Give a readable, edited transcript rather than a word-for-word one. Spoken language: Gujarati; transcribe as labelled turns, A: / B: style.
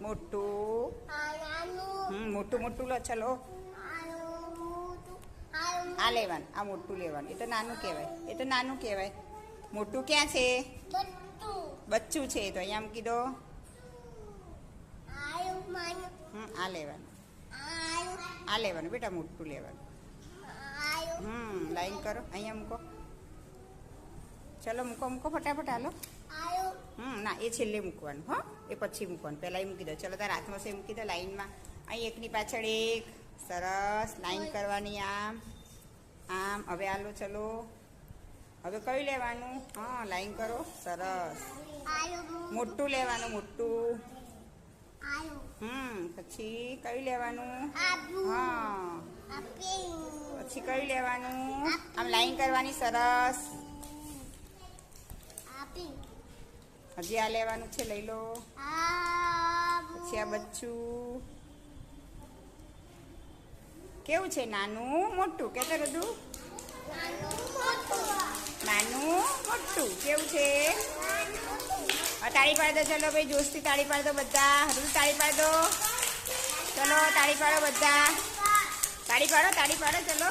A: મોટું. મોટું મોટું લો ચલો. આ લેવાનું, આ મોટું લેવાનું. એ તો નાનું કહેવાય, એ તો નાનું કહેવાય. મોટું ક્યાં છે? બચ્ચું છે તો અહીંયા મૂકી દો. આ લેવાનું, આ લેવાનું બેટા, મોટું લેવાનું. લાઈન કરો, અહીંયા મૂકો. ચલો મૂકો મૂકો ફટાફટ હાલો. ના એ છેલ્લે મૂકવાનું, હો એ પછી મૂકવાનું, પહેલાં મૂકી દો. ચલો તારા હાથમાં છે મૂકી દો લાઈનમાં. અહીં એકની પાછળ એક. સરસ લાઈન કરવાની આમ આમ. હવે હાલો ચલો. હવે કયું લેવાનું? હા લાઈન કરો. સરસ મોટું લેવાનું, મોટું. પછી કયું લેવાનું? હા પછી કયું લેવાનું? આમ લાઈન કરવાની. સરસ. હજી આ લેવાનું છે, લઈ લો. પછી આ બચ્ચું કેવું છે? નાનું મોટું કે તો બધું નાનું મોટું કેવું છે? તાળી પાડી દો. ચલો ભાઈ જોશથી તાળી પાડી દો બધા. હજુ તાળી પાડી દો. ચલો તાળી પાડો બધા. તાળી પાડો, તાળી પાડો. ચલો